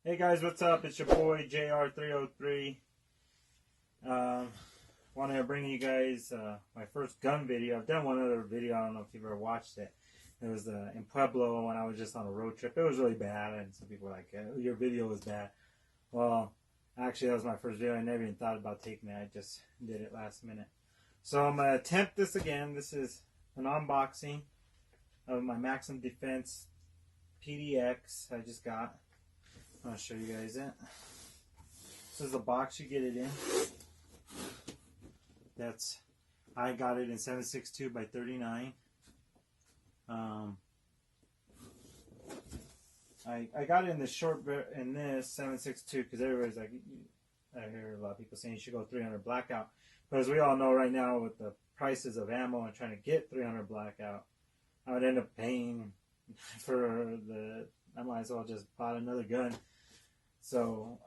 Hey guys, what's up? It's your boy JR303. Want to bring you guys my first gun video. I've done one other video. I don't know if you've ever watched it. It was in Pueblo when I was just on a road trip. It was really bad, and some people were like, your video was bad. Well, actually, that was my first video. I never even thought about taking it. I just did it last minute. So I'm going to attempt this again. This is an unboxing of my Maxim Defense PDX I just got. I'll show you guys it. This is the box you get it in. I got it in 7.62 by 39. I got it in the short in this 7.62 because everybody's like, I hear a lot of people saying you should go 300 blackout. But as we all know right now with the prices of ammo and trying to get 300 blackout, I would end up paying for I might as well just bought another gun. So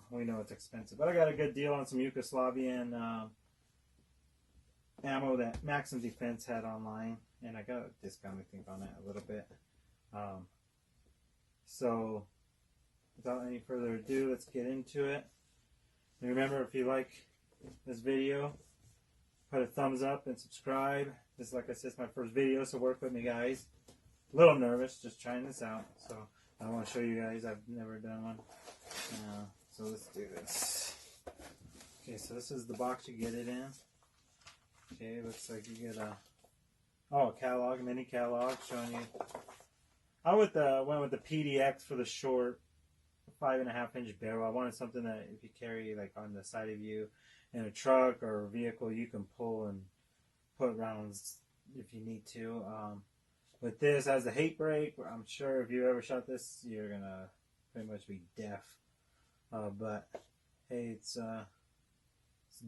we know it's expensive. But I got a good deal on some Yugoslavian ammo that Maxim Defense had online. And I got a discount, I think, on that a little bit. So without any further ado, let's get into it. And remember, if you like this video, put a thumbs up and subscribe. This, like I said, is my first video, so work with me, guys. A little nervous, just trying this out. So I want to show you guys. I've never done one. So let's do this. Okay, so this is the box you get it in. Okay, looks like you get a catalog, a mini catalog showing you. I went with the PDX for the short 5.5-inch barrel. I wanted something that if you carry like on the side of you in a truck or a vehicle, you can pull and put rounds if you need to. With this as a hate brake, I'm sure if you ever shot this, you're gonna pretty much be deaf. But hey, it's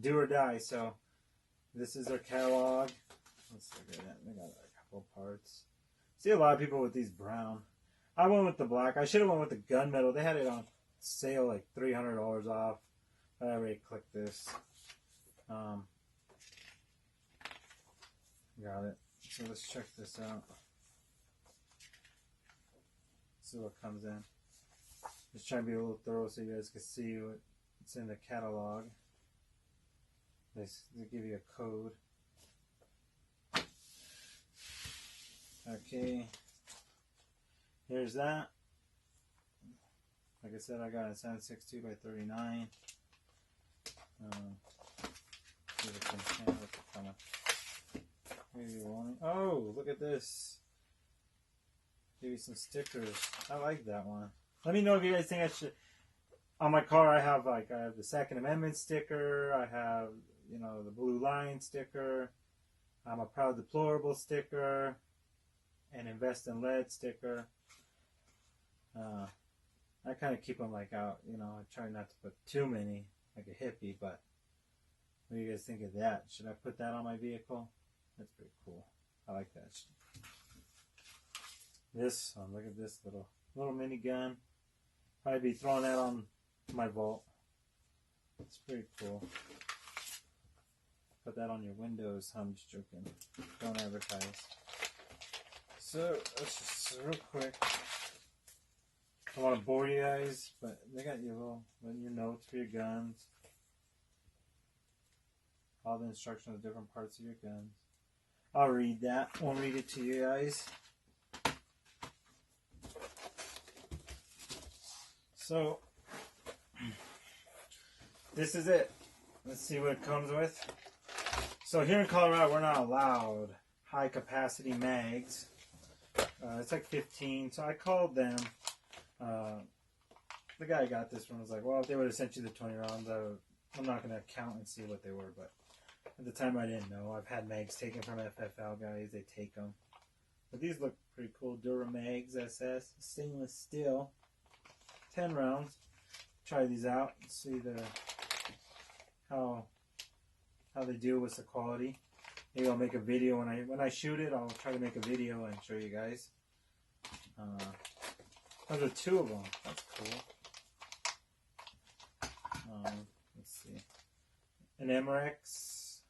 do or die. So this is their catalog. Let's look at it. They got a couple parts. See a lot of people with these brown. I went with the black. I should have went with the gunmetal. They had it on sale like $300 off. But I already clicked this. Got it. So let's check this out. See what comes in. Just trying to be a little thorough so you guys can see what's in the catalog. They give you a code. Okay, here's that. Like I said, I got a 7.62 by 39. Oh, look at this. Give you some stickers. I like that one. Let me know if you guys think I should. On my car, I have the Second Amendment sticker. I have, the Blue Line sticker. I'm a Proud Deplorable sticker. And Invest in Lead sticker. I kind of keep them out, I try not to put too many, like a hippie, but what do you guys think of that? Should I put that on my vehicle? That's pretty cool. I like that. This one, look at this little mini gun. Probably be throwing that on my vault. It's pretty cool. Put that on your windows. I'm just joking. Don't advertise. So, let's just real quick. I want to bore you guys, but they got your notes for your guns. All the instructions of different parts of your guns. I'll read that. I'll read it to you guys. So, this is it. Let's see what it comes with. So here in Colorado, we're not allowed high capacity mags. It's like 15, so I called them. The guy I got this from was like, well, if they would have sent you the 20 rounds, I'm not going to count and see what they were, but at the time I didn't know. I've had mags taken from FFL guys, they take them. But these look pretty cool. Duramags SS, stainless steel, 10 rounds. Try these out, see how they deal with the quality. Maybe I'll make a video when I shoot it. I'll try to make a video and show you guys. Those are two of them. That's cool. Let's see. An MRX.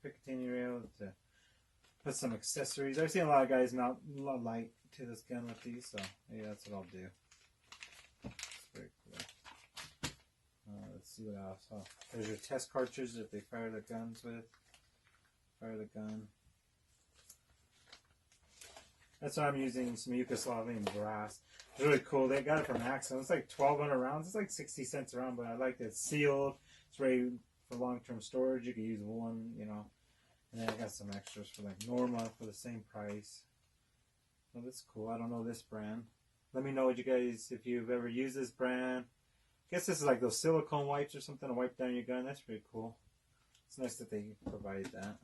Picatinny rail to put some accessories. I've seen a lot of guys mount light to this gun with these, so maybe that's what I'll do. It's very cool. Let's see what else. Oh, there's your test cartridge that they fire the guns with. Fire the gun. That's why I'm using some Yugoslavian brass. It's really cool. They got it from Maxim. It's like 1,200 rounds. It's like 60 cents a round, but I like that it's sealed. It's ready for long-term storage. You can use one, you know. And then I got some extras for like Norma for the same price. Oh, that's cool. I don't know this brand. Let me know what you guys, if you've ever used this brand. I guess this is like those silicone wipes or something to wipe down your gun. That's pretty cool. It's nice that they provided that.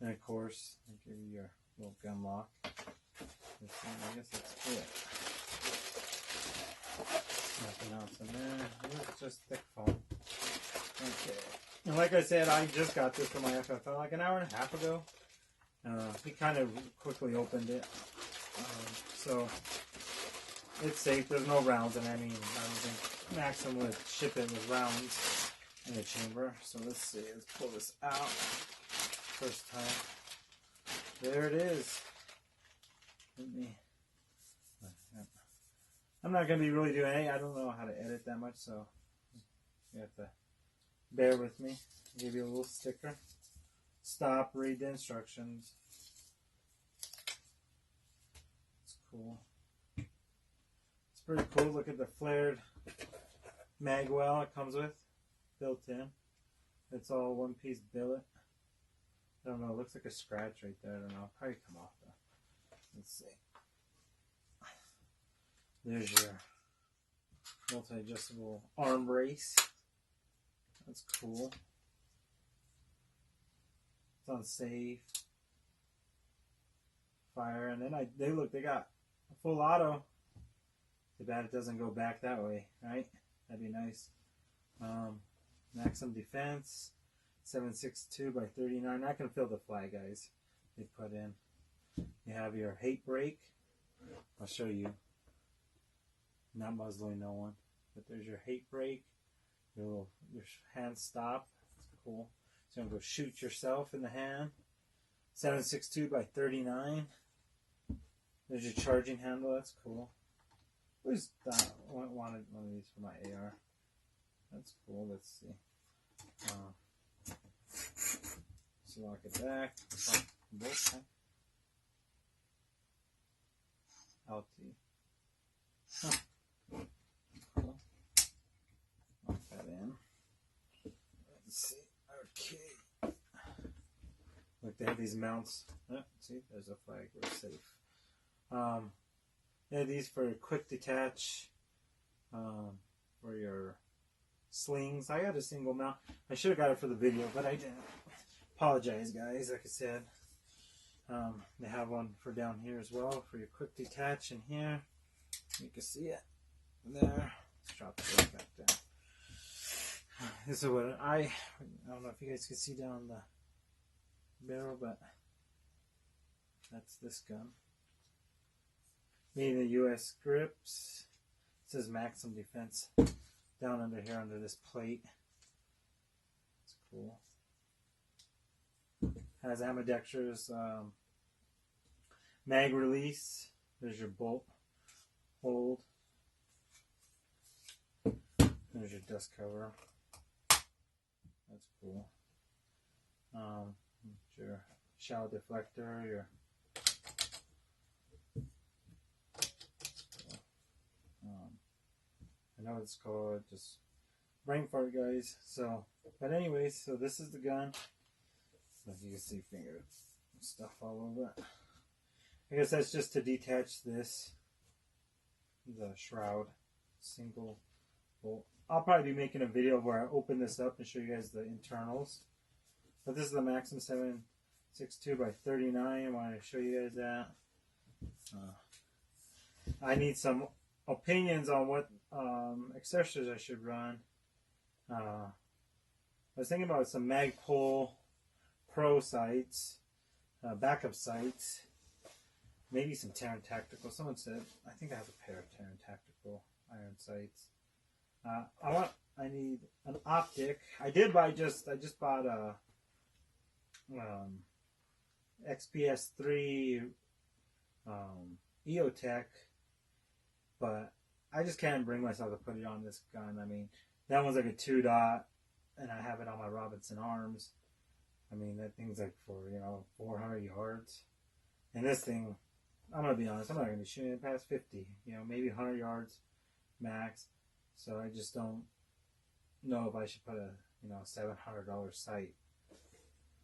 And of course, they give you your little gun lock. This one, I guess that's it. Nothing else in there. It's just thick foam. Okay. And like I said, I just got this from my FFL like an hour and a half ago. He kind of quickly opened it. So it's safe. There's no rounds in it. I mean, I don't think Maxim would ship it with rounds in the chamber. So let's see. Let's pull this out. First time. There it is. I'm not going to be really doing any. I don't know how to edit that much, so you have to bear with me. I'll give you a little sticker. Stop, read the instructions. It's cool. It's pretty cool. Look at the flared mag well it comes with, built in. It's all one piece billet. I don't know, it looks like a scratch right there. I don't know, it'll probably come off though. Let's see. There's your multi-adjustable arm brace. That's cool. It's on safe. Fire, and then they got a full auto. Too bad it doesn't go back that way, right? That'd be nice. Maxim Defense, 7.62 by 39. I can feel the flag, guys. They put in. You have your hate brake. I'll show you. Not muzzling no one, but there's your hate brake. Your hand stop. It's cool. So you're gonna go shoot yourself in the hand. 7.62 by 39. There's your charging handle. That's cool. Who's that? Wanted one of these for my AR. That's cool. Let's see. So lock it back. Both. LT. Huh. Cool. Lock that in. Let's see. Okay. Look, they have these mounts. Oh, see, there's a flag. We're safe. Yeah, these for quick detach. For your slings. I got a single mount. I should have got it for the video, but I didn't. Apologize, guys. Like I said, they have one for down here as well for your quick detach in here. You can see it there. Let's drop it back down. This is what I don't know if you guys can see down the barrel, but that's this gun. Made in the U.S. grips. It says Maxim Defense down under here under this plate. It's cool. Has ambidextrous mag release. There's your bolt hold. There's your dust cover. That's cool. Your shower deflector. Your I know it's called, just brain fart, guys. So, but anyways, so this is the gun. Like you can see finger stuff all over it. I guess that's just to detach this, the shroud, single bolt. I'll probably be making a video where I open this up and show you guys the internals. But this is the Maxim 7.62 by 39. I want to show you guys that. I need some opinions on what accessories I should run. I was thinking about some Magpul Pro sights, backup sights, maybe some Terran Tactical. Someone said, I think I have a pair of Terran Tactical iron sights. I need an optic. I just bought a XPS 3 EOTech, but I just can't bring myself to put it on this gun. I mean, that one's like a 2-dot, and I have it on my Robinson Arms. I mean, that thing's like for, 400 yards. And this thing, I'm going to be honest, I'm not going to be shooting it past 50, maybe 100 yards max. So I just don't know if I should put a, $700 sight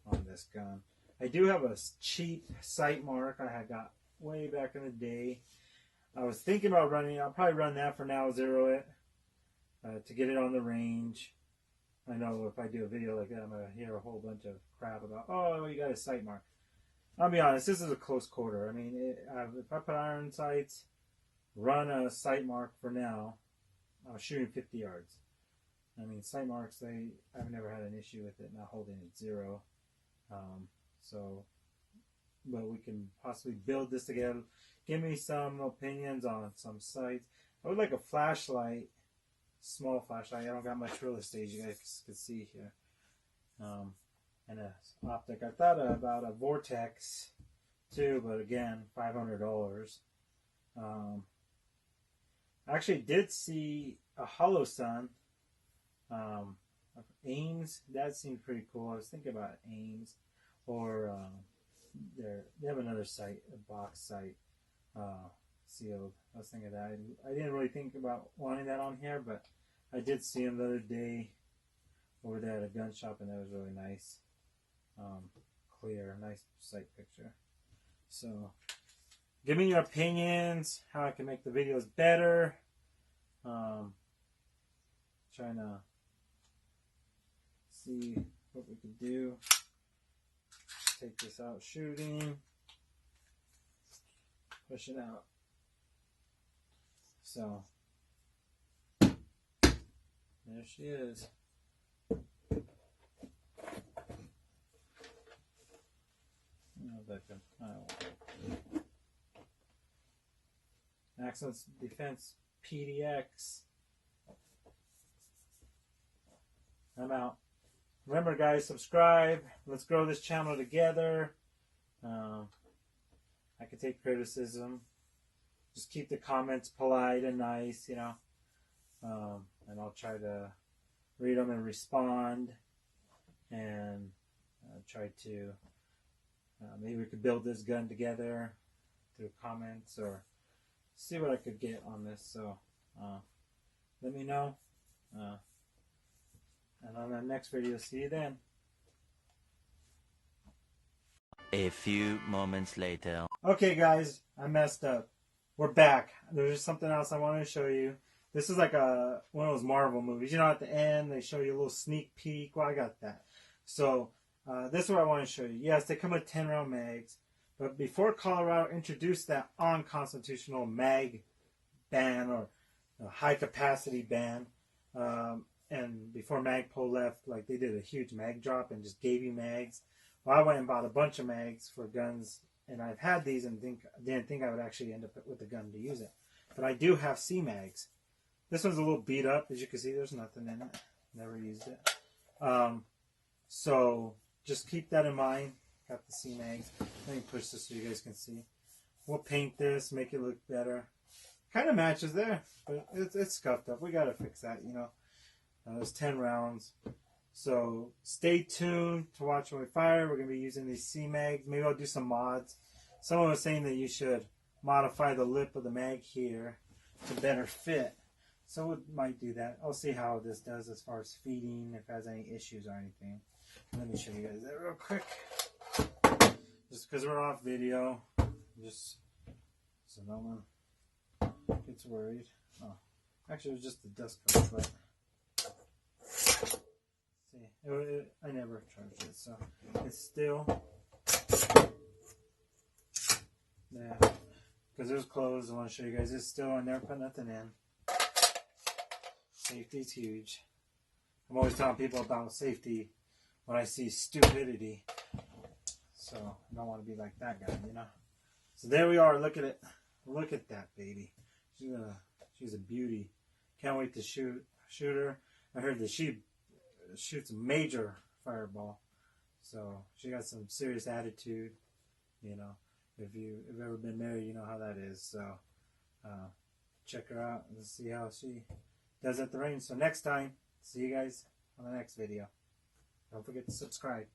on this gun. I do have a cheap sight mark I had got way back in the day. I was thinking about running, I'll probably run that for now, zero it, to get it on the range. I know if I do a video like that, I'm going to hear a whole bunch of crap about, oh, you got a sight mark. I'll be honest, this is a close quarter. I mean, if I put iron sights, run a sight mark for now, I'm shooting 50 yards. I mean, sight marks, I've never had an issue with it not holding it zero. But we can possibly build this together. Give me some opinions on some sights. I would like a flashlight, small flashlight. I don't got much real estate, you guys can see here. And a optic. I thought about a Vortex too, but again, $500. I actually did see a Hollow Sun, Ames. That seemed pretty cool. I was thinking about Ames, or they have another site, a box site, sealed. I was thinking of that. I didn't really think about wanting that on here, but I did see them the other day over there at a gun shop, and that was really nice. Clear, nice sight picture. So, give me your opinions, how I can make the videos better. Trying to see what we could do. Take this out shooting. Push it out. So, there she is. Maxim Defense PDX. I'm out. Remember, guys, subscribe. Let's grow this channel together. I can take criticism. Just keep the comments polite and nice, and I'll try to read them and respond, and try to maybe we could build this gun together through comments, or see what I could get on this. So let me know, and on the next video, see you then. A few moments later. Okay, guys, I messed up. We're back. There's something else I wanted to show you. This is like one of those Marvel movies. At the end, they show you a little sneak peek. Well, I got that. So, this is what I want to show you. Yes, they come with 10-round mags. But before Colorado introduced that unconstitutional mag ban, or high-capacity ban, and before Magpul left, like, they did a huge mag drop and just gave you mags. Well, I went and bought a bunch of mags for guns, and I've had these and didn't think I would actually end up with the gun to use it. But I do have C mags. This one's a little beat up. As you can see, there's nothing in it. Never used it. So just keep that in mind. Got the C mags. Let me push this so you guys can see. We'll paint this, make it look better. Kind of matches there, but it's scuffed up. We got to fix that, There's 10 rounds. So stay tuned to watch when we fire. We're going to be using these C mags. Maybe I'll do some mods. Someone was saying that you should modify the lip of the mag here to better fit. So we might do that. I'll see how this does as far as feeding, if it has any issues or anything. Let me show you guys that real quick. Just because we're off video, just so no one gets worried. Oh, actually, it was just the dust cover, but see, I never charged it, so it's still there. Because it was closed, I want to show you guys. It's still, I never put nothing in. Safety's huge. I'm always telling people about safety when I see stupidity. So I don't want to be like that guy, So there we are. Look at it. Look at that baby. She's a beauty. Can't wait to shoot her. I heard that she shoots a major fireball. So she got some serious attitude, If you've ever been married, you know how that is. So check her out and see how she does at the range. So next time, see you guys on the next video. Don't forget to subscribe.